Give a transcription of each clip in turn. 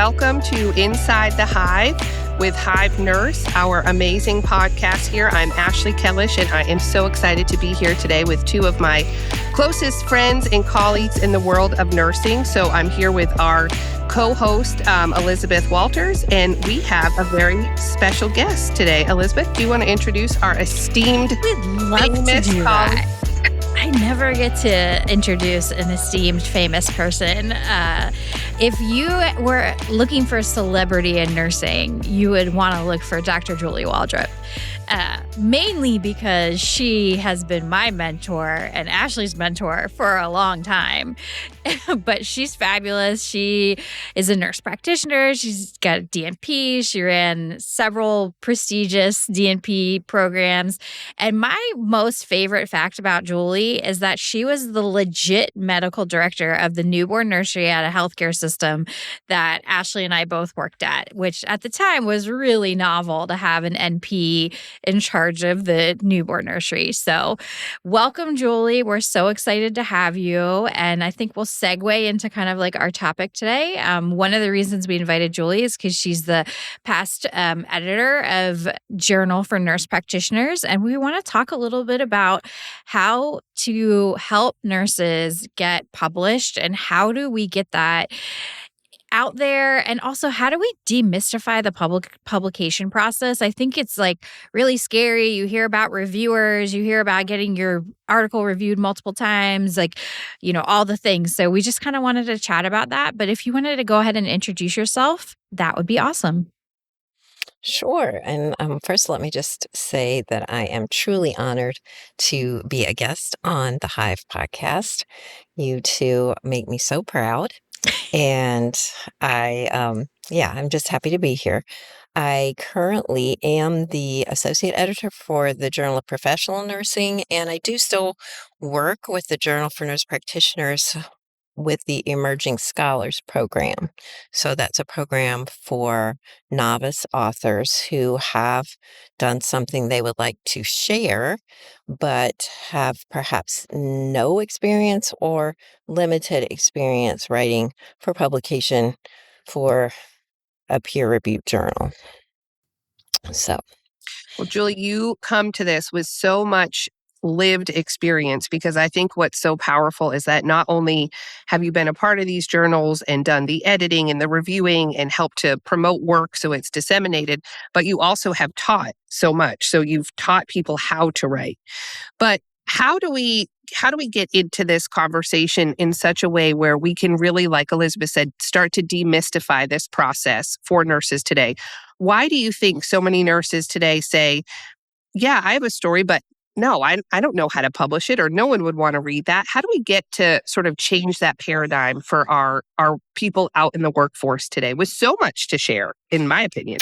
welcome to Inside the Hive with Hive Nurse, our amazing podcast here. I'm Ashley Kellish, and I am so excited to be here today with two of my closest friends and colleagues in the world of nursing. So I'm here with our co-host, Elizabeth Walters, and we have a very special guest today. Elizabeth, do you want to introduce our esteemed, We'd love famous to do colleague? that. I never get to introduce an esteemed, famous person. If you were looking for a celebrity in nursing, you would want to look for Dr. Julee Waldrop. Mainly because she has been my mentor and Ashley's mentor for a long time. But she's fabulous. She is a nurse practitioner. She's got a DNP. She ran several prestigious DNP programs. And my most favorite fact about Julee is that she was the legit medical director of the newborn nursery at a healthcare system that Ashley and I both worked at, which at the time was really novel to have an NP in charge of the newborn nursery. So welcome, Julee. We're so excited to have you. And I think we'll segue into kind of like our topic today. One of the reasons we invited Julee is because she's the past editor of Journal for Nurse Practitioners. And we want to talk a little bit about how to help nurses get published and how do we get that out there, and also how do we demystify the publication process? I think it's like really scary. You hear about reviewers, you hear about getting your article reviewed multiple times, like, all the things. So we just kind of wanted to chat about that. But if you wanted to go ahead and introduce yourself, that would be awesome. Sure. And first, let me just say that I am truly honored to be a guest on the Hive podcast. You two make me so proud. And I'm just happy to be here. I currently am the associate editor for the Journal of Professional Nursing, and I do still work with the Journal for Nurse Practitioners with the Emerging Scholars program. So that's a program for novice authors who have done something they would like to share, but have perhaps no experience or limited experience writing for publication for a peer-reviewed journal. So, Well, Julie, you come to this with so much lived experience, because I think what's so powerful is that not only have you been a part of these journals and done the editing and the reviewing and helped to promote work so it's disseminated, but you also have taught so much. So you've taught people how to write. But how do we get into this conversation in such a way where we can really, like Elizabeth said, start to demystify this process for nurses today? Why do you think so many nurses today say, yeah, I have a story, but no, I don't know how to publish it, or no one would want to read that? How do we get to sort of change that paradigm for our people out in the workforce today with so much to share, in my opinion?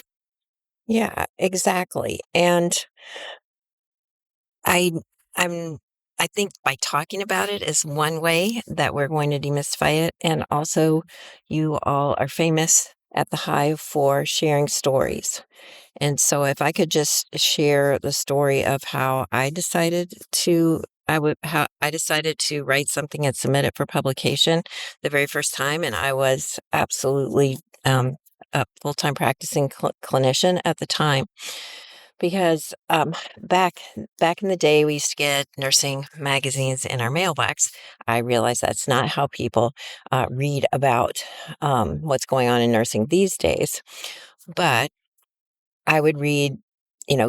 yeah, exactly. And I I'm I think by talking about it is one way that we're going to demystify it. And also, you all are famous at the Hive for sharing stories. And so if I could just share the story of how I decided to write something and submit it for publication the very first time, and I was absolutely a full-time practicing clinician at the time. Because back in the day, we used to get nursing magazines in our mailbox. I realize that's not how people read about what's going on in nursing these days. But I would read,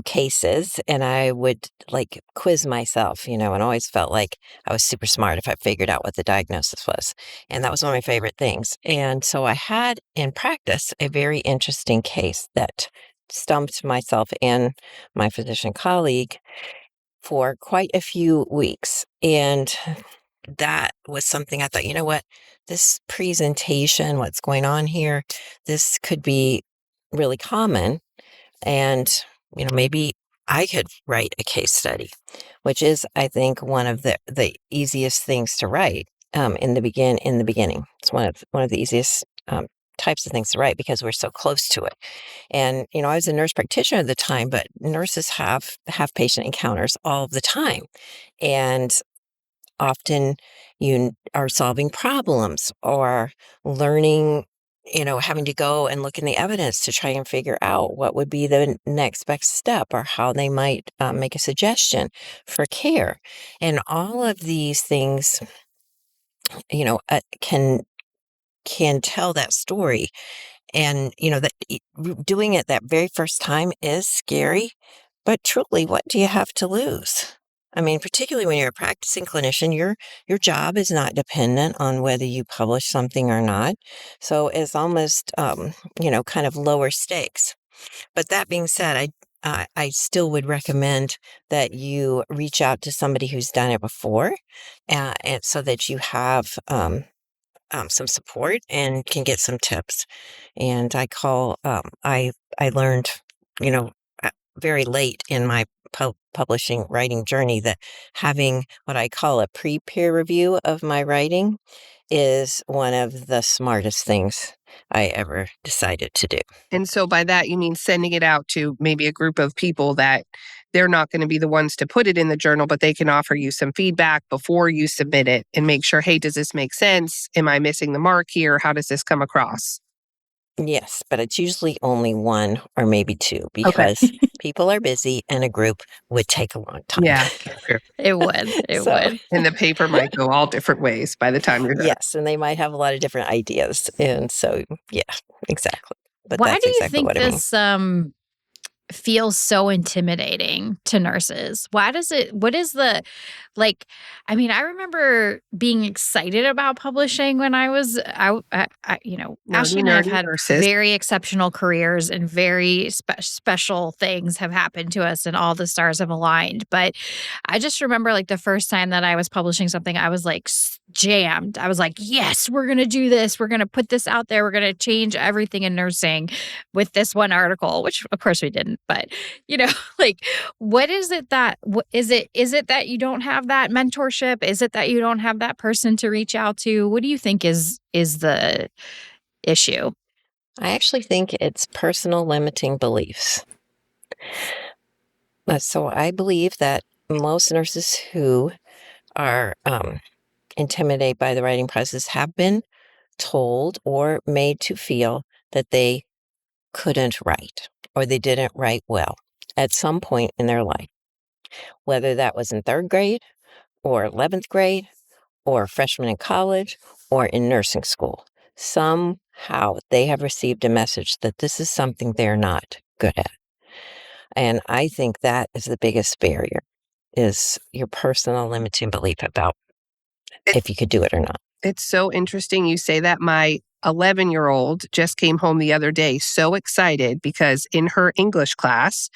cases, and I would like quiz myself, and always felt like I was super smart if I figured out what the diagnosis was. And that was one of my favorite things. And so I had in practice a very interesting case that stumped myself and my physician colleague for quite a few weeks. And that was something I thought, you know what, this presentation, what's going on here, this could be really common. And, maybe I could write a case study, which is, I think, one of the easiest things to write in the beginning. It's one of the easiest types of things to write because we're so close to it. And, I was a nurse practitioner at the time, but nurses have patient encounters all the time. And often you are solving problems or learning having to go and look in the evidence to try and figure out what would be the next best step or how they might make a suggestion for care. And all of these things, can tell that story. And, that doing it that very first time is scary, but truly, what do you have to lose? I mean, particularly when you're a practicing clinician, your job is not dependent on whether you publish something or not. So it's almost, kind of lower stakes. But that being said, I still would recommend that you reach out to somebody who's done it before, and so that you have some support and can get some tips. And I learned, you know, very late in my publishing writing journey that having what I call a pre-peer review of my writing is one of the smartest things I ever decided to do. And so by that, you mean sending it out to maybe a group of people that they're not going to be the ones to put it in the journal, but they can offer you some feedback before you submit it and make sure, hey, does this make sense? Am I missing the mark here? How does this come across? Yes, but it's usually only one or maybe two Okay. because people are busy and a group would take a long time. Yeah, sure. It would. It So, would. And the paper might go all different ways by the time you're done. yes, and they might have a lot of different ideas. And so, yeah, exactly. But Why that's do you exactly think what I mean. this feels so intimidating to nurses? What is the, I remember being excited about publishing when I was, Ashley and I have Nerdy had nurses. very exceptional careers and very special things have happened to us and all the stars have aligned. But I just remember like the first time that I was publishing something, I was like jammed. I was like, yes, we're going to do this. We're going to put this out there. We're going to change everything in nursing with this one article, which of course we didn't. But, like, what is it that, is it that you don't have that mentorship? Is it that you don't have that person to reach out to? What do you think is the issue? I actually think it's personal limiting beliefs. So I believe that most nurses who are intimidated by the writing process have been told or made to feel that they couldn't write or they didn't write well at some point in their life, whether that was in third grade or 11th grade or freshman in college or in nursing school. Somehow they have received a message that this is something they're not good at. And I think that is the biggest barrier, is your personal limiting belief about if you could do it or not. It's so interesting you say that. My 11-year-old just came home the other day so excited because in her English class,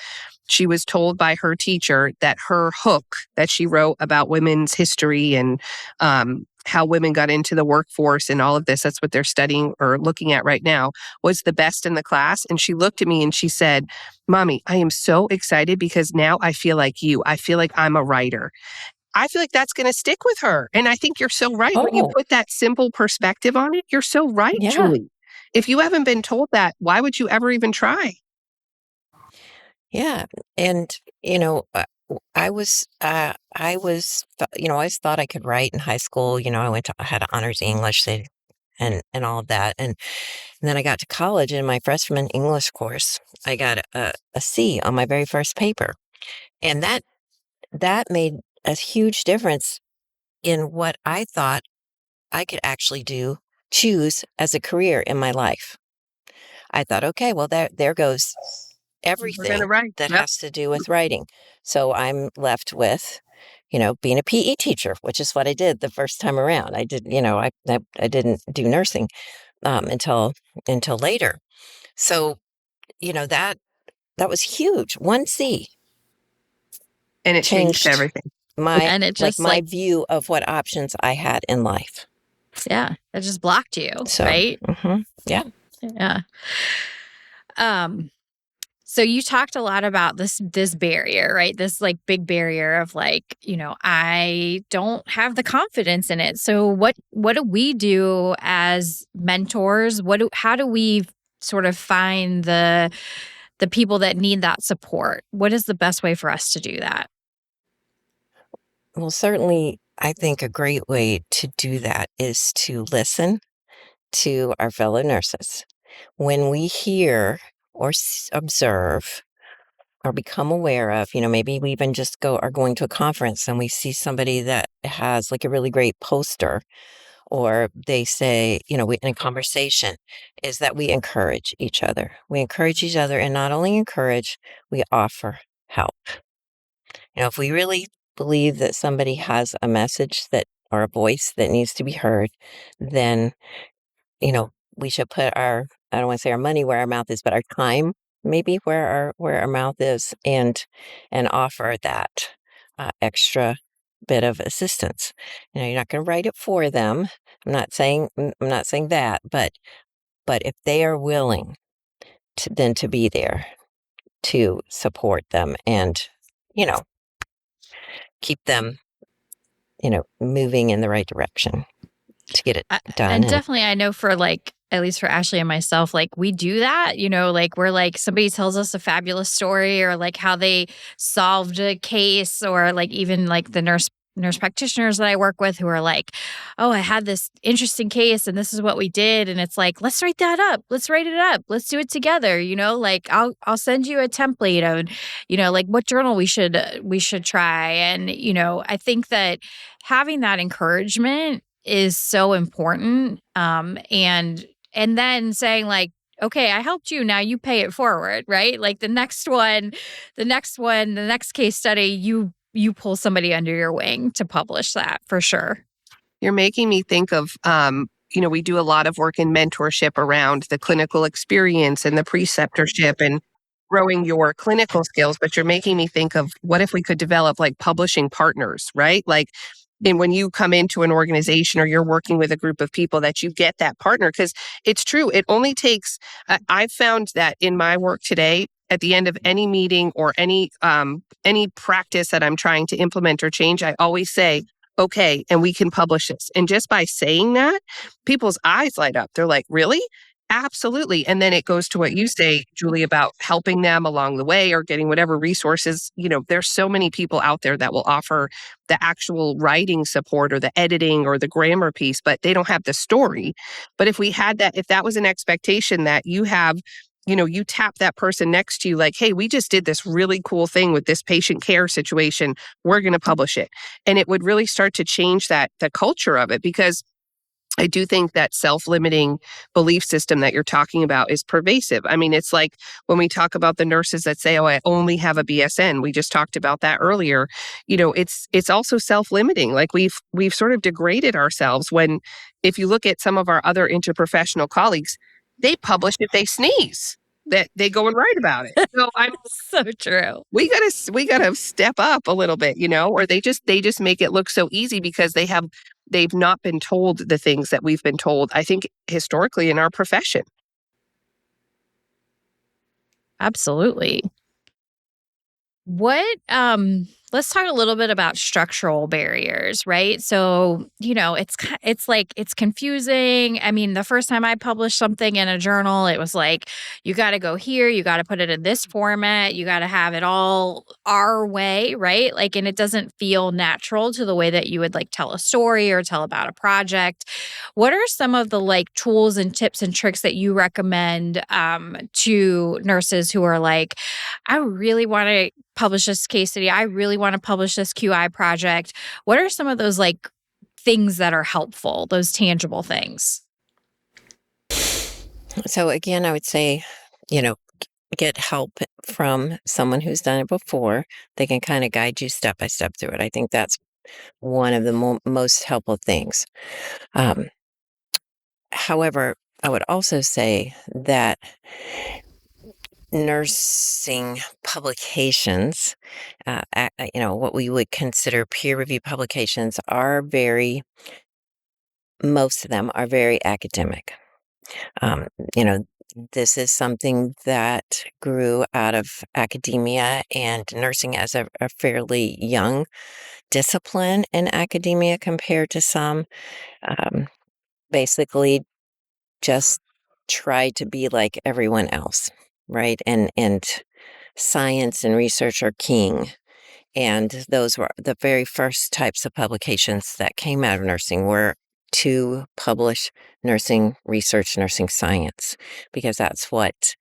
she was told by her teacher that her hook that she wrote about women's history and how women got into the workforce and all of this, that's what they're studying or looking at right now, was the best in the class. And she looked at me and she said, Mommy, I am so excited because now I feel like you. I feel like I'm a writer. I feel like that's going to stick with her. And I think you're so right. When you Oh, put that simple perspective on it, you're so right, yeah, Julie. If you haven't been told that, why would you ever even try? yeah. And, I always thought I could write in high school. I had honors English and all of that. And then I got to college in my freshman English course. I got a C on my very first paper. And that made a huge difference in what I thought I could actually choose as a career in my life. I thought, okay, well, there goes We're going to everything write. that Yep. has to do with writing. So I'm left with, being a PE teacher, which is what I did the first time around. I did, I didn't do nursing until later. So, that was huge. One C And it changed changed everything. my And it just my view of what options I had in life. yeah, it just blocked you, So, right? yeah. Yeah. So you talked a lot about this barrier, right? This like big barrier of like, I don't have the confidence in it. So what do we do as mentors? How do we sort of find the people that need that support? What is the best way for us to do that? Well, certainly, I think a great way to do that is to listen to our fellow nurses. When we hear or observe or become aware of, maybe we even just are going to a conference and we see somebody that has like a really great poster, or they say, in a conversation, is that we encourage each other. We encourage each other, and not only encourage, we offer help. If we really believe that somebody has a message or a voice that needs to be heard, then, we should put I don't want to say our money where our mouth is, but our time maybe where our mouth is, and offer that extra bit of assistance. You're not going to write it for them. I'm not saying that, but if they are willing to be there to support them and, you know, keep them, moving in the right direction to get it done. And definitely, I know for at least for Ashley and myself, we do that, we're somebody tells us a fabulous story, or how they solved a case, or even the nurse practitioners that I work with who are oh, I had this interesting case and this is what we did. And it's let's write that up. Let's write it up. Let's do it together. I'll send you a template of, what journal we should try. And, I think that having that encouragement is so important. And then saying okay, I helped you. Now you pay it forward, right? The next case study, you pull somebody under your wing to publish that for sure. You're making me think of, we do a lot of work in mentorship around the clinical experience and the preceptorship and growing your clinical skills. But you're making me think of, what if we could develop publishing partners, right? And when you come into an organization or you're working with a group of people, that you get that partner. Because it's true, it only takes, I've found that in my work today, at the end of any meeting or any practice that I'm trying to implement or change, I always say, okay, and we can publish this. And just by saying that, people's eyes light up. They're like, really? Absolutely. And then it goes to what you say, Julie, about helping them along the way or getting whatever resources. There's so many people out there that will offer the actual writing support or the editing or the grammar piece, but they don't have the story. But if we had that, if that was an expectation that you have, you tap that person next to you hey, we just did this really cool thing with this patient care situation. We're going to publish it. And it would really start to change the culture of it, because I do think that self-limiting belief system that you're talking about is pervasive. I mean, it's like when we talk about the nurses that say, oh, I only have a BSN. We just talked about that earlier. It's also self-limiting. We've sort of degraded ourselves when, if you look at some of our other interprofessional colleagues, they publish if they sneeze, that they go and write about it. So so true. We gotta step up a little bit, or they just make it look so easy because they've not been told the things that we've been told, I think, historically in our profession. Absolutely. Let's talk a little bit about structural barriers, right? So, it's confusing. I mean, the first time I published something in a journal, it was you got to go here, you got to put it in this format, you got to have it all our way, right? And it doesn't feel natural to the way that you would tell a story or tell about a project. What are some of the tools and tips and tricks that you recommend to nurses who are I really want to publish this case study. I really want to publish this QI project. What are some of those things that are helpful, those tangible things? So again, I would say, get help from someone who's done it before. They can kind of guide you step by step through it. I think that's one of the most helpful things. However, I would also say that nursing publications, what we would consider peer review publications, most of them are very academic. Um, you know, this is something that grew out of academia, and nursing as a fairly young discipline in academia compared to some. Um, Basically, just try to be like everyone else, right? And science and research are king. And those were the very first types of publications that came out of nursing were to publish nursing research, nursing science, because that's what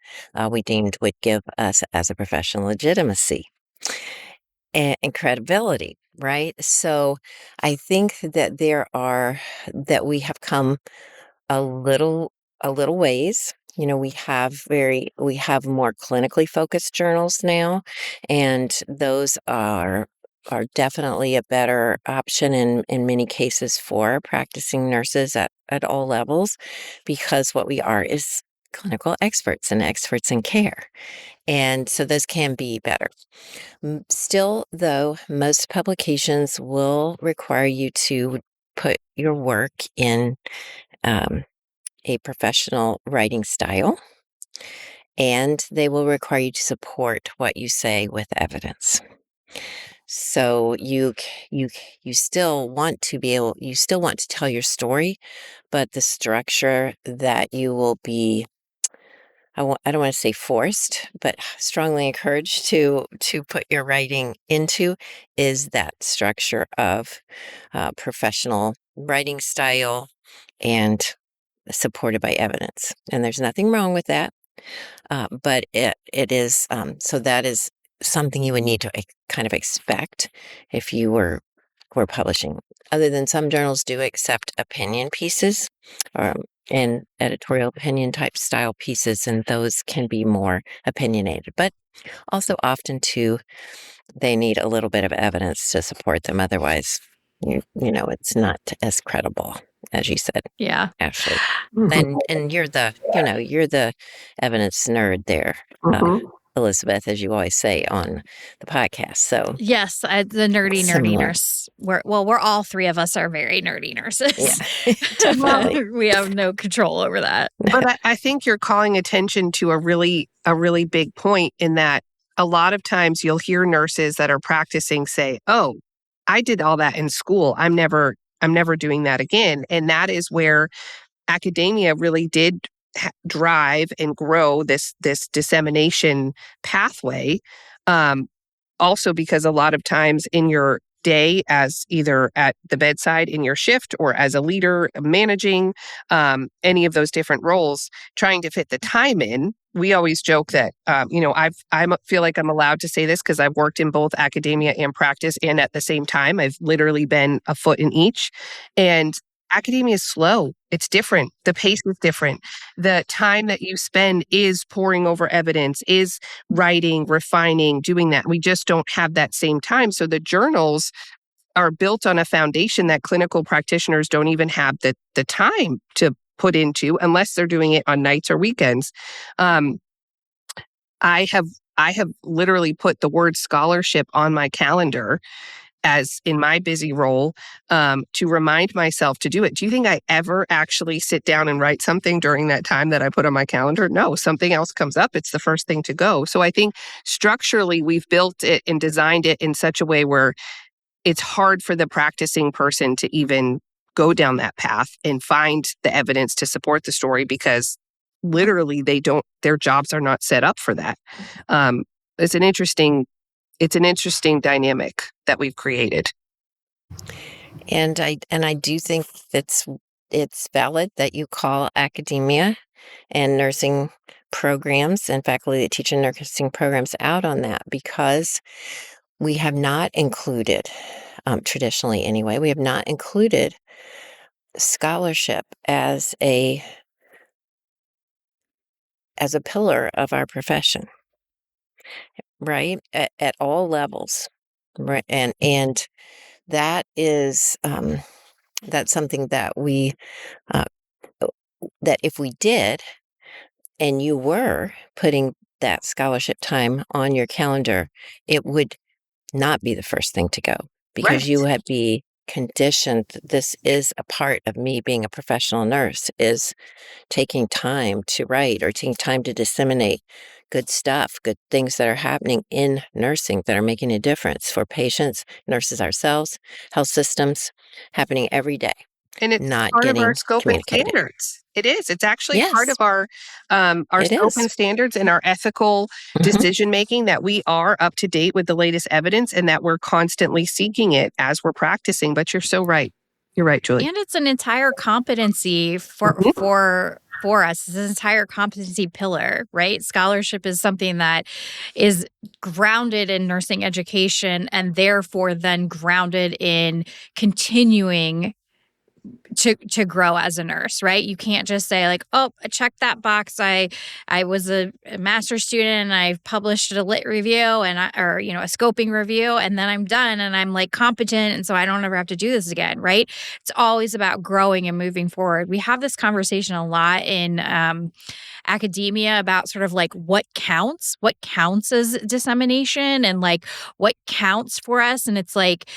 we deemed would give us as a profession legitimacy and credibility, right? So I think that that we have come a little ways. You know, we have more clinically focused journals now, and those are definitely a better option in many cases for practicing nurses at all levels, because what we are is clinical experts and experts in care. And so those can be better. Still, though, most publications will require you to put your work in a professional writing style, and they will require you to support what you say with evidence. So you still want to tell your story, but the structure that you will be, I don't want to say forced, but strongly encouraged to put your writing into, is that structure of professional writing style and supported by evidence. And there's nothing wrong with that, but it is, so that is something you would need to kind of expect if you were publishing. Other than some journals do accept opinion pieces, and editorial opinion type style pieces, and those can be more opinionated. But also often too, they need a little bit of evidence to support them. Otherwise, you know, it's not as credible, as you said, Yeah. Ashley. Mhm. And you're the evidence nerd there, Mhm. Elizabeth, as you always say on the podcast. So Yes, the nerdy similar. nurse. We're all three of us are very nerdy nurses. Yeah, Well, definitely. We have no control over that. but I think you're calling attention to a really big point, in that a lot of times you'll hear nurses that are practicing say, "Oh, I did all that in school. I'm never doing that again." And that is where academia really did drive and grow this dissemination pathway. Um, Also, because a lot of times in your day, as either at the bedside in your shift or as a leader managing any of those different roles, trying to fit the time in. We always joke that I feel like I'm allowed to say this because I've worked in both academia and practice, and at the same time I've literally been a foot in each. And academia is slow. It's different. The pace is different. The time that you spend is poring over evidence, is writing, refining, doing that. We just don't have that same time. So the journals are built on a foundation that clinical practitioners don't even have the time to put into, unless they're doing it on nights or weekends. Um, I have I have literally put the word scholarship on my calendar as in my busy role, to remind myself to do it. Do you think I ever actually sit down and write something during that time that I put on my calendar? No, something else comes up. It's the first thing to go. So I think structurally we've built it and designed it in such a way where it's hard for the practicing person to even go down that path and find the evidence to support the story, because literally their jobs are not set up for that. Um, it's an interesting dynamic that we've created. And I do think it's valid that you call academia and nursing programs and faculty that teach in nursing programs out on that, because we have not included, traditionally anyway, we have not included scholarship as a pillar of our profession, right? At all levels, right? And that is, that's something that uh, that if we did, and you were putting that scholarship time on your calendar, it would not be the first thing to go, because Right. you would be conditioned. This is a part of me being a professional nurse, is taking time to write or taking time to disseminate good stuff, good things that are happening in nursing that are making a difference for patients, nurses ourselves, health systems, happening every day, And it's not part of our getting scope and communicated. standards. It is. It's actually part Yes, of our it scope is. and standards and our ethical Mhm. decision making, that we are up to date with the latest evidence and that we're constantly seeking it as we're practicing. But you're so right. You're right, Julie. And it's an entire competency Mhm. for us. It's an entire competency pillar, right? Scholarship is something that is grounded in nursing education and therefore then grounded in continuing to grow as a nurse, right? You can't just say like, "Oh, I checked that box. I was a master's student and I've published a lit review and or a scoping review and then I'm done and I'm like competent and so I don't ever have to do this again," right? It's always about growing and moving forward. We have this conversation a lot in academia about sort of like what counts as dissemination and like what counts for us. And it's like,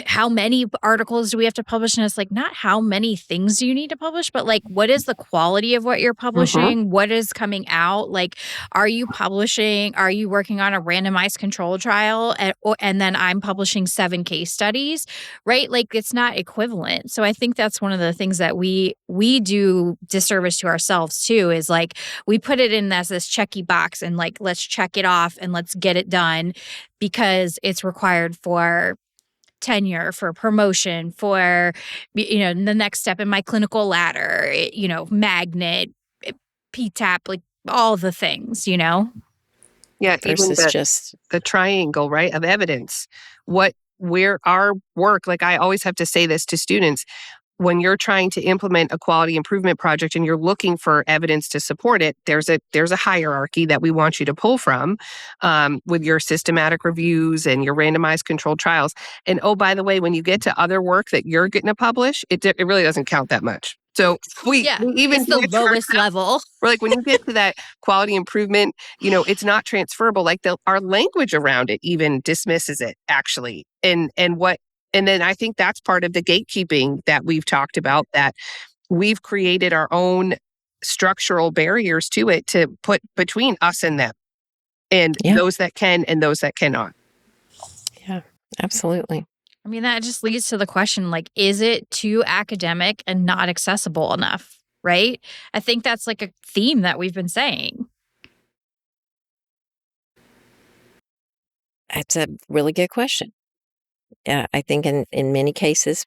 how many articles do we have to publish? And it's like, not how many things do you need to publish, but like, what is the quality of what you're Mhm. publishing? What is coming out? Like, are you publishing? Are you working on a randomized control trial? And then I'm publishing 7 case studies, right? Like, it's not equivalent. So I think that's one of the things that we do disservice to ourselves too, is like, we put it in as this checky box and like, let's check it off and let's get it done because it's required for tenure, for promotion, for the next step in my clinical ladder, magnet, PTAP, like all the things. Yeah, even versus just, the triangle, right, of evidence. Where our work, like I always have to say this to students, when you're trying to implement a quality improvement project and you're looking for evidence to support it, there's a hierarchy that we want you to pull from, with your systematic reviews and your randomized controlled trials. And oh, by the way, when you get to other work that you're getting to publish, it really doesn't count that much. So Yeah, we even it's do the it to lowest level. we're like, when you get to that quality improvement, it's not transferable. Like our language around it even dismisses it actually. And then I think that's part of the gatekeeping that we've talked about, that we've created our own structural barriers to it to put between us and them, and yeah, those that can and those that cannot. yeah, absolutely. I mean, that just leads to the question, like, is it too academic and not accessible enough? Right? I think that's like a theme that we've been saying. That's a really good question. Yeah, I think in many cases,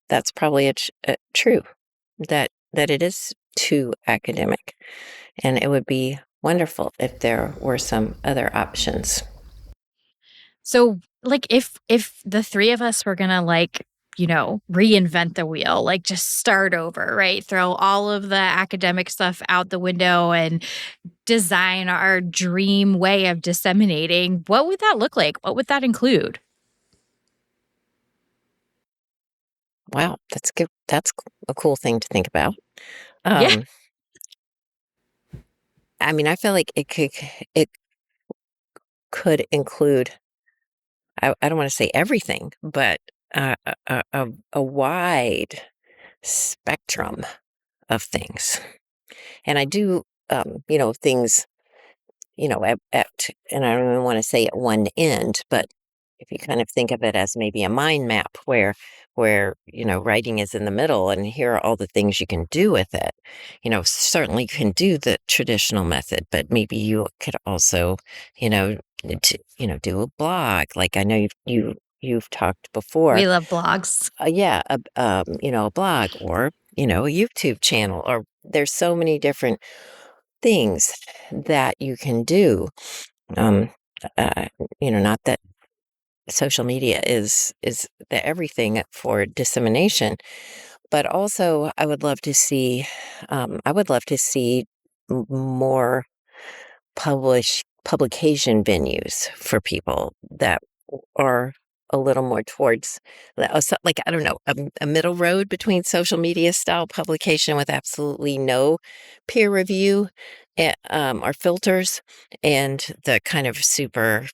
that's probably true, that it is too academic, and it would be wonderful if there were some other options. So, like, if the three of us were gonna like, reinvent the wheel, like just start over, right? Throw all of the academic stuff out the window and design our dream way of disseminating, what would that look like? What would that include? Wow, that's good. That's a cool thing to think about. Yeah. Um, I mean, I feel like it could include, I don't want to say everything, but a wide spectrum of things. And I do, things, and I don't even want to say at one end, but if you kind of think of it as maybe a mind map where writing is in the middle and here are all the things you can do with it. Certainly you can do the traditional method, but maybe you could also, you know, do a blog. Like I know you've talked before. We love blogs. Yeah, a blog or, a YouTube channel, or there's so many different things that you can do. Um, uh, not that social media is the everything for dissemination, but also I would love to see more publication venues for people that are a little more towards like I don't know, a middle road between social media style publication with absolutely no peer review, or filters, and the kind of super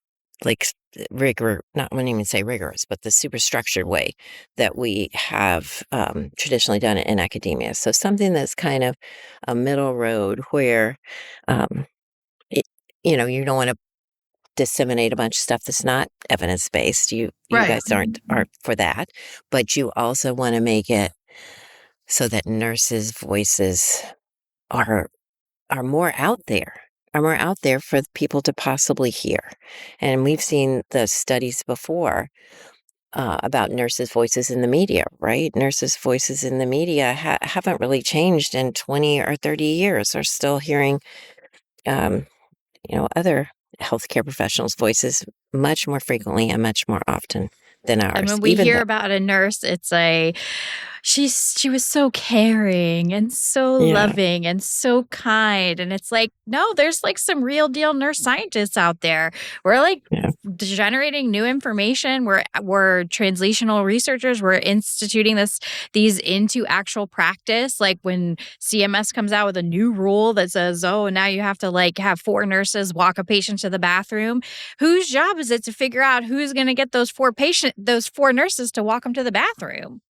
like rigor not I wouldn't even say rigorous, but the super structured way that we have traditionally done it in academia. So something that's kind of a middle road where um, it, you don't want to disseminate a bunch of stuff that's not evidence-based. You Right. guys aren't for that, but you also wanna make it so that nurses' voices are are more out there are more out there for people to possibly hear. And we've seen the studies before about nurses' voices in the media, right? Nurses' voices in the media haven't really changed in 20 or 30 years. We're still hearing, um, other healthcare professionals' voices much more frequently and much more often than And ours, when we even hear though, about a nurse, it's she was so caring and so yeah, loving and so kind. And it's like, no, there's like some real deal nurse scientists out there. We're like yeah, generating new information. We're translational researchers. We're instituting these into actual practice. Like when CMS comes out with a new rule that says, oh, now you have to like have 4 nurses walk a patient to the bathroom. Whose job is it to figure out who's going to get those 4 nurses to walk them to the bathroom?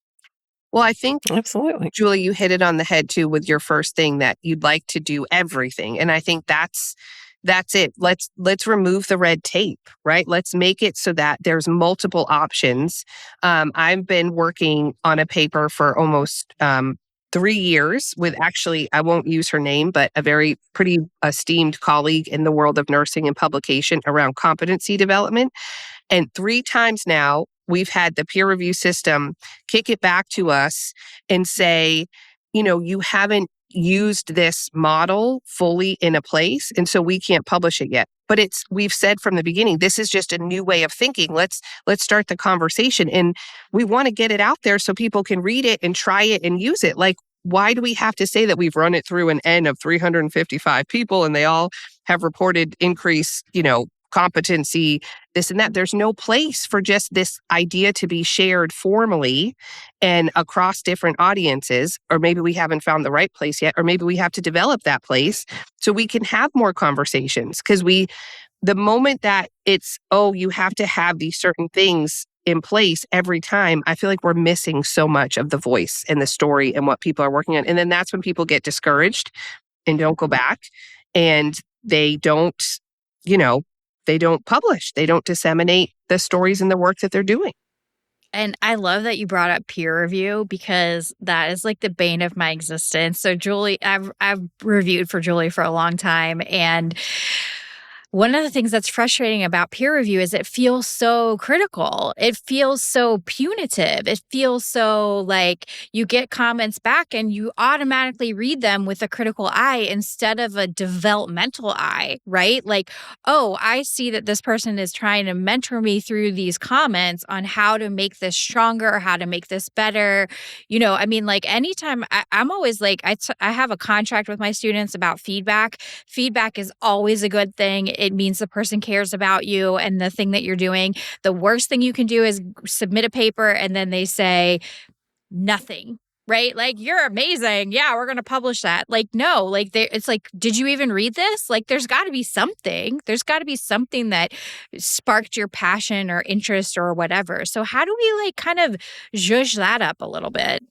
Well, I think, absolutely. Julie, you hit it on the head too with your first thing that you'd like to do everything. And I think that's it. Let's remove the red tape, right? Let's make it so that there's multiple options. I've been working on a paper for almost 3 years with, actually, I won't use her name, but a very pretty esteemed colleague in the world of nursing and publication around competency development. And 3 times now, we've had the peer review system kick it back to us and say, you haven't used this model fully in a place, and so we can't publish it yet. But we've said from the beginning, this is just a new way of thinking. Let's start the conversation. And we want to get it out there so people can read it and try it and use it. Like, why do we have to say that we've run it through an N of 355 people and they all have reported increased, competency, this and that? There's no place for just this idea to be shared formally and across different audiences. Or maybe we haven't found the right place yet, or maybe we have to develop that place so we can have more conversations. Because the moment that it's, oh, you have to have these certain things in place every time, I feel like we're missing so much of the voice and the story and what people are working on. And then that's when people get discouraged and don't go back, and they don't, you know, they don't publish, they don't disseminate the stories and the work that they're doing. And I love that you brought up peer review because that is like the bane of my existence. So Julie, I've reviewed for Julie for a long time, and one of the things that's frustrating about peer review is it feels so critical. It feels so punitive. It feels so like you get comments back and you automatically read them with a critical eye instead of a developmental eye, right? Like, oh, I see that this person is trying to mentor me through these comments on how to make this stronger, how to make this better. I mean, like anytime I'm always like, I have a contract with my students about feedback. Feedback is always a good thing. It means the person cares about you and the thing that you're doing. The worst thing you can do is submit a paper and then they say nothing, right? Like, you're amazing. Yeah, we're going to publish that. Like, no, like, it's like, did you even read this? Like, there's got to be something. There's got to be something that sparked your passion or interest or whatever. So, how do we like kind of zhuzh that up a little bit?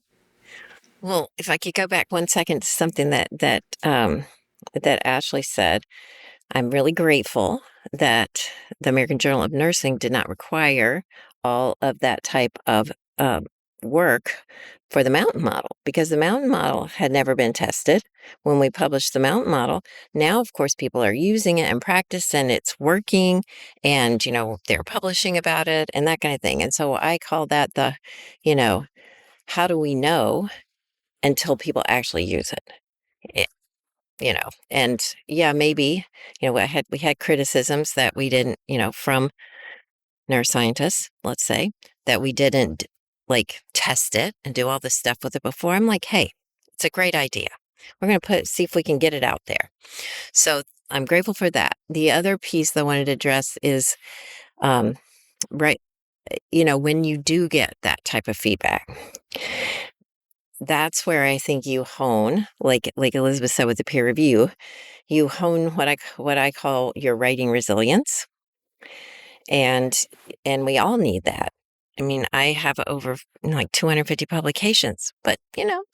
Well, if I could go back 1 second to something that Ashley said, I'm really grateful that the American Journal of Nursing did not require all of that type of work for the mountain model, because the mountain model had never been tested when we published the mountain model. Now, of course, people are using it and practice and it's working, and, they're publishing about it and that kind of thing. And so I call that you know, how do we know until people actually use it? And yeah, maybe, we had criticisms that we didn't, from neuroscientists, let's say, that we didn't like test it and do all this stuff with it before. I'm like, hey, it's a great idea. We're going to see if we can get it out there. So I'm grateful for that. The other piece that I wanted to address is, um, right, when you do get that type of feedback, that's where I think you hone, like Elizabeth said with the peer review, you hone what I call your writing resilience, and we all need that. I mean, I have over like 250 publications, but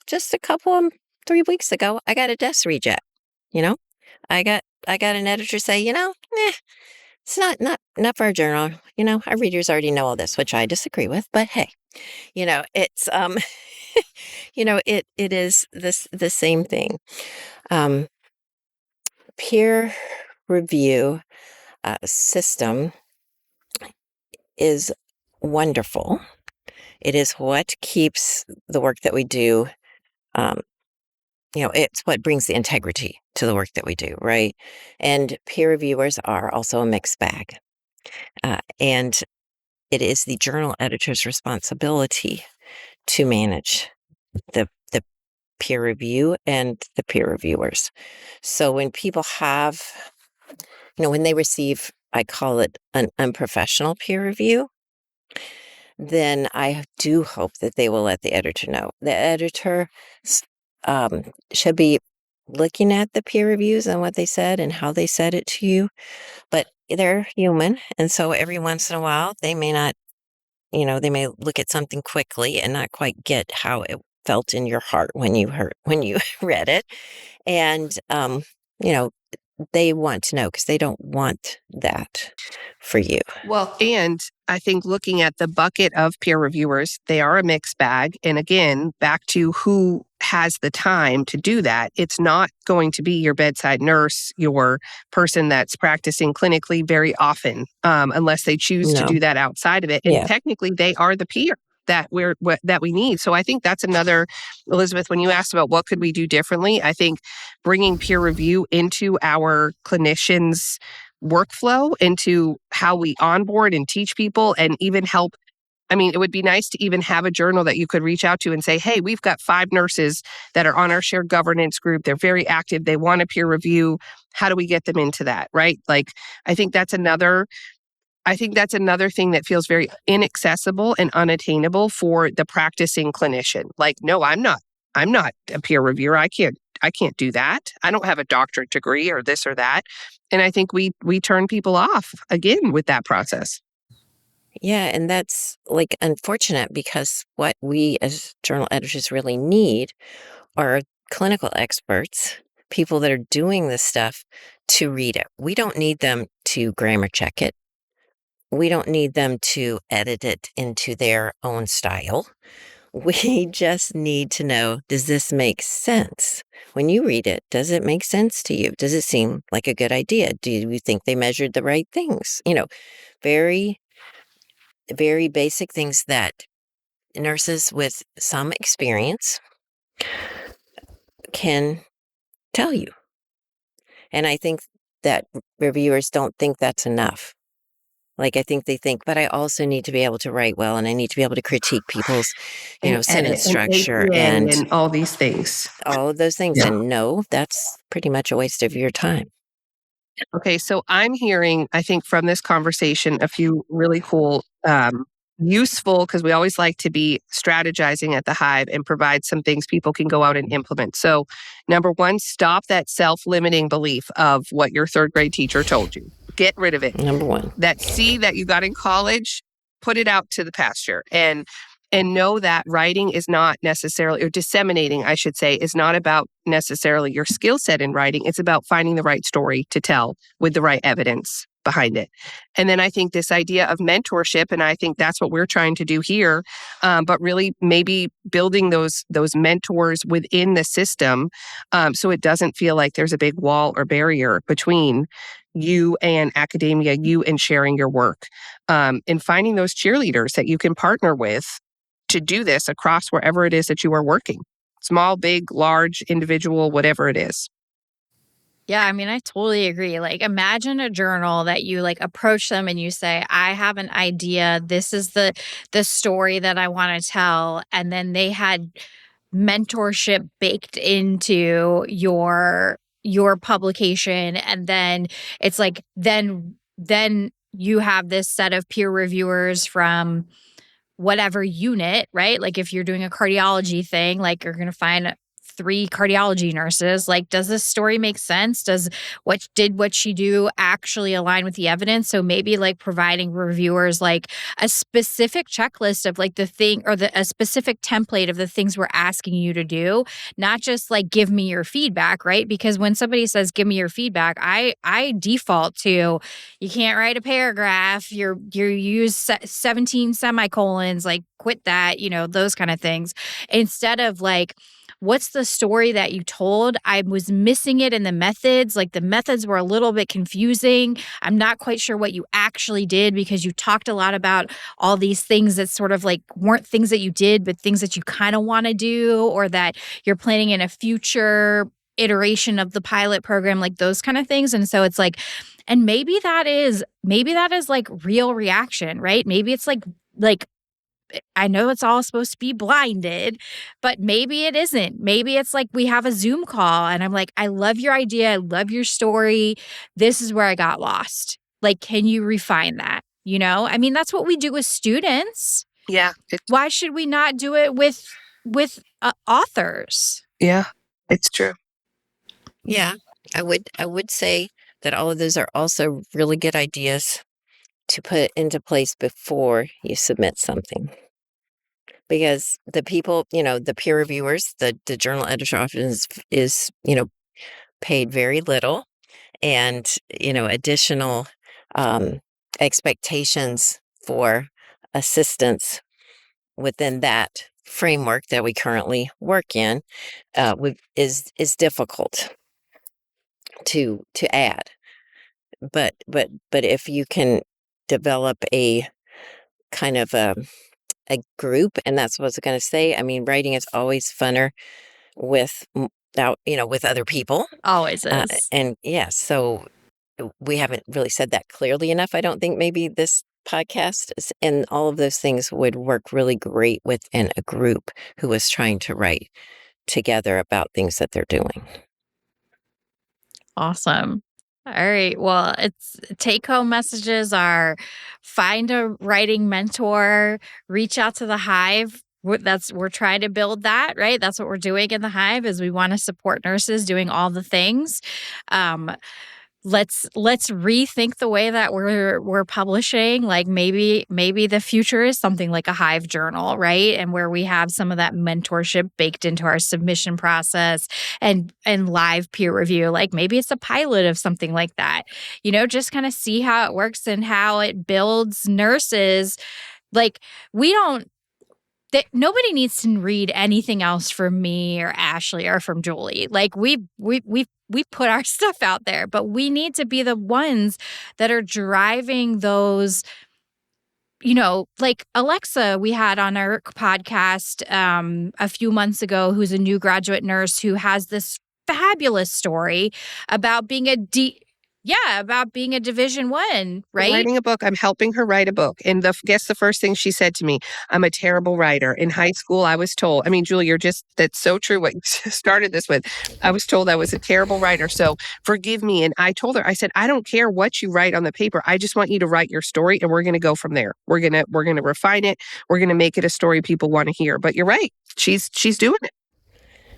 just a couple of 3 weeks ago, I got a desk reject. You know, I got an editor say, it's not for our journal. Our readers already know all this, which I disagree with. But hey, it's it is the same thing. Um, Peer review system is wonderful. It is what keeps the work that we do, um, it's what brings the integrity to the work that we do, right? And peer reviewers are also a mixed bag. And it is the journal editor's responsibility to manage the peer review and the peer reviewers. So when people have, when they receive, I call it an unprofessional peer review, then I do hope that they will let the editor know. The editor should be looking at the peer reviews and what they said and how they said it to you, but they're human. And so every once in a while, they may not, they may look at something quickly and not quite get how it felt in your heart when you read it. And, you know, they want to know because they don't want that for you. Well, and I think looking at the bucket of peer reviewers, they are a mixed bag. And again, back to who has the time to do that. It's not going to be your bedside nurse, your person that's practicing clinically very often, unless they choose to No. do that outside of it. And Yeah. technically, they are the peer that we need. So I think that's another, Elizabeth, when you asked about what could we do differently, I think bringing peer review into our clinicians' workflow, into how we onboard and teach people and even help. I mean, it would be nice to even have a journal that you could reach out to and say, hey, we've got 5 nurses that are on our shared governance group. They're very active. They want a peer review. How do we get them into that? Right? Like, I think that's another thing that feels very inaccessible and unattainable for the practicing clinician. Like, no, I'm not a peer reviewer. I can't do that. I don't have a doctorate degree or this or that. And I think we turn people off again with that process. Yeah, and that's like unfortunate because what we as journal editors really need are clinical experts, people that are doing this stuff to read it. We don't need them to grammar check it. We don't need them to edit it into their own style. We just need to know, does this make sense? When you read it, does it make sense to you? Does it seem like a good idea? Do you think they measured the right things? Very, very basic things that nurses with some experience can tell you. And I think that reviewers don't think that's enough. Like, I think they think, but I also need to be able to write well, and I need to be able to critique people's, And edit sentence and structure APA and and all these things. all of those things. Yeah. And no, that's pretty much a waste of your time. Okay, so I'm hearing, I think, from this conversation, a few really cool, useful, because we always like to be strategizing at the Hive and provide some things people can go out and implement. So, number one, stop that self-limiting belief of what your 3rd grade teacher told you. Get rid of it. Number one. That C that you got in college, put it out to the pasture, and know that writing is not necessarily, or disseminating, I should say, is not about necessarily your skill set in writing. It's about finding the right story to tell with the right evidence behind it. And then I think this idea of mentorship, and I think that's what we're trying to do here, but really maybe building those mentors within the system, so it doesn't feel like there's a big wall or barrier between you and academia, you and sharing your work, and finding those cheerleaders that you can partner with to do this across wherever it is that you are working. Small, big, large, individual, whatever it is. Yeah, I mean, I totally agree. Like, imagine a journal that you like approach them and you say, "I have an idea. This is the story that I want to tell," and then they had mentorship baked into your publication, and then it's like then you have this set of peer reviewers from whatever unit, right? Like if you're doing a cardiology thing, like you're going to find 3 cardiology nurses. Like, does this story make sense? Does what she do actually align with the evidence? So maybe like providing reviewers like a specific checklist of like the thing or a specific template of the things we're asking you to do, not just like give me your feedback, right? Because when somebody says give me your feedback, I default to you can't write a paragraph, you use 17 semicolons, like quit that, those kind of things. Instead of like What's the story that you told? I was missing it in the methods. Like the methods were a little bit confusing. I'm not quite sure what you actually did because you talked a lot about all these things that sort of like weren't things that you did, but things that you kind of want to do or that you're planning in a future iteration of the pilot program, like those kind of things. And so it's like, and maybe that is like real reaction, right? Maybe it's like I know it's all supposed to be blinded, but maybe it isn't. Maybe it's like we have a Zoom call and I'm like, I love your idea. I love your story. This is where I got lost. Like, can you refine that? You know, I mean, that's what we do with students. Yeah. Why should we not do it with authors? Yeah, it's true. Yeah, I would say that all of those are also really good ideas to put into place before you submit something. Because the people, the peer reviewers, the journal editor often is paid very little, and additional um, expectations for assistance within that framework that we currently work in is difficult to add. But if you can develop a kind of a group, and that's what I was going to say. I mean, writing is always funner with with other people. Always is. And yeah, so we haven't really said that clearly enough. I don't think maybe this podcast and all of those things would work really great within a group who is trying to write together about things that they're doing. Awesome. All right. Well, it's take home messages are find a writing mentor, reach out to the Hive. We're trying to build that, right? That's what we're doing in the Hive is we want to support nurses doing all the things. Let's rethink the way that we're publishing. Like maybe the future is something like a Hive journal, right? And where we have some of that mentorship baked into our submission process and live peer review. Like maybe it's a pilot of something like that. Just kind of see how it works and how it builds nurses. Like nobody needs to read anything else from me or Ashley or from Julie. Like we put our stuff out there, but we need to be the ones that are driving those. Like Alexa, we had on our podcast a few months ago, who's a new graduate nurse who has this fabulous story about being about being a Division I, right? Writing a book. I'm helping her write a book. And guess the first thing she said to me, I'm a terrible writer. In high school, I was told, I mean, Julie, that's so true what you started this with. I was told I was a terrible writer. So forgive me. And I told her, I said, I don't care what you write on the paper. I just want you to write your story and we're going to go from there. We're going to refine it. We're going to make it a story people want to hear. But you're right. She's doing it.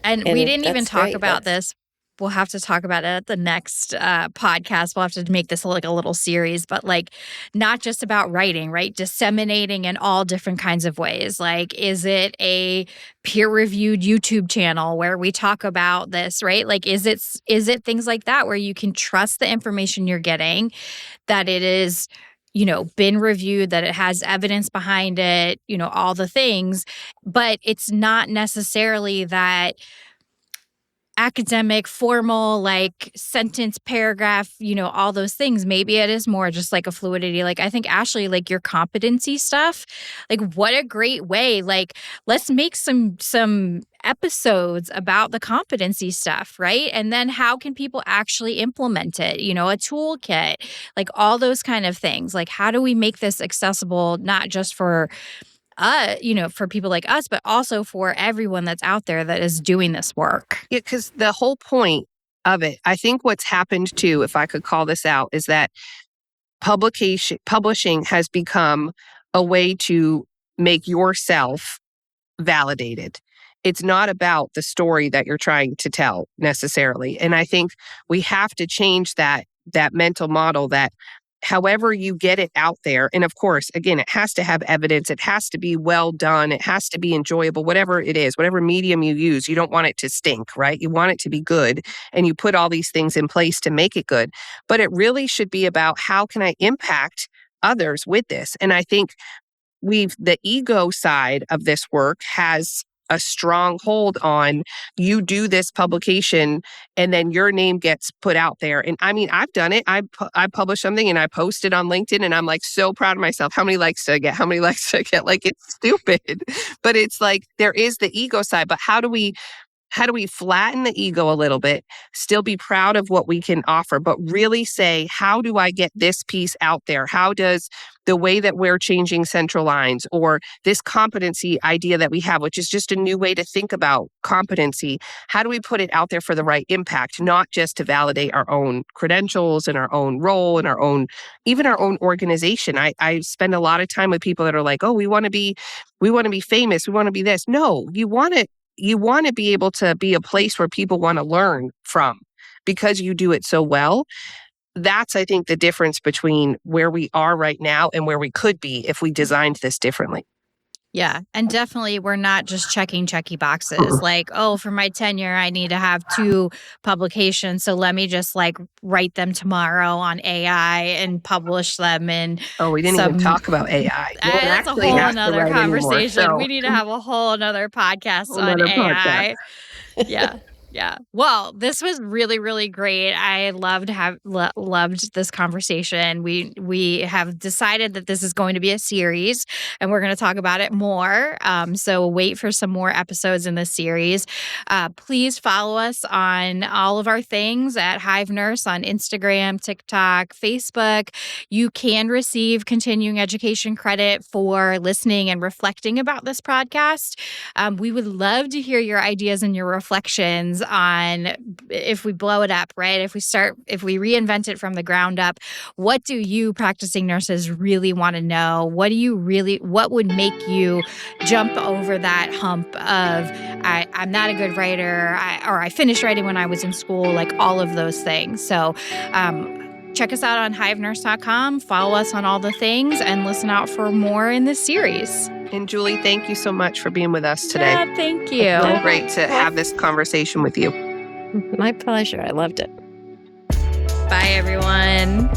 And we didn't even talk about this. We'll have to talk about it at the next podcast. We'll have to make this like a little series, but like not just about writing, right? Disseminating in all different kinds of ways. Like, is it a peer-reviewed YouTube channel where we talk about this, right? Like, is it things like that where you can trust the information you're getting, that it is been reviewed, that it has evidence behind it, all the things, but it's not necessarily that academic, formal, like sentence, paragraph, all those things. Maybe it is more just like a fluidity. Like I think Ashley, like your competency stuff, like what a great way. Like let's make some episodes about the competency stuff, right? And then how can people actually implement it? A toolkit, like all those kind of things. Like how do we make this accessible, not just for for people like us, but also for everyone that's out there that is doing this work. Yeah, because the whole point of it, I think what's happened too, if I could call this out, is that publishing has become a way to make yourself validated. It's not about the story that you're trying to tell necessarily. And I think we have to change that mental model that however you get it out there, and of course, again, it has to have evidence, it has to be well done, it has to be enjoyable, whatever it is, whatever medium you use, you don't want it to stink, right? You want it to be good, and you put all these things in place to make it good. But it really should be about how can I impact others with this? And I think the ego side of this work has a strong hold on, you do this publication and then your name gets put out there. And I mean, I've done it. I publish something and I post it on LinkedIn and I'm like so proud of myself. How many likes did I get? How many likes did I get? Like, it's stupid, but it's like there is the ego side. But how do we flatten the ego a little bit, still be proud of what we can offer, but really say, how do I get this piece out there? How does the way that we're changing central lines, or this competency idea that we have, which is just a new way to think about competency, how do we put it out there for the right impact, not just to validate our own credentials and our own role and even our own organization? I spend a lot of time with people that are like, oh, we want to be famous. We want to be this. No, you want to be able to be a place where people want to learn from because you do it so well. That's, I think, the difference between where we are right now and where we could be if we designed this differently. Yeah. And definitely, we're not just checking checky boxes like, oh, for my tenure, I need to have 2 publications. So let me just like write them tomorrow on AI and publish them in. Oh, we didn't even talk about AI. That's a whole another conversation. Anymore, so. We need to have a whole another podcast on AI. Yeah. Yeah. Well, this was really, really great. I loved this conversation. We have decided that this is going to be a series and we're going to talk about it more. So wait for some more episodes in this series. Please follow us on all of our things at Hive Nurse on Instagram, TikTok, Facebook. You can receive continuing education credit for listening and reflecting about this podcast. We would love to hear your ideas and your reflections on if we blow it up, right? If we reinvent it from the ground up, what do you practicing nurses really want to know? What would make you jump over that hump of I'm not a good writer, or I finished writing when I was in school, like all of those things. So check us out on hivenurse.com, follow us on all the things, and listen out for more in this series. And Julie, thank you so much for being with us today. Yeah, thank you. It's been great to have this conversation with you. My pleasure. I loved it. Bye, everyone.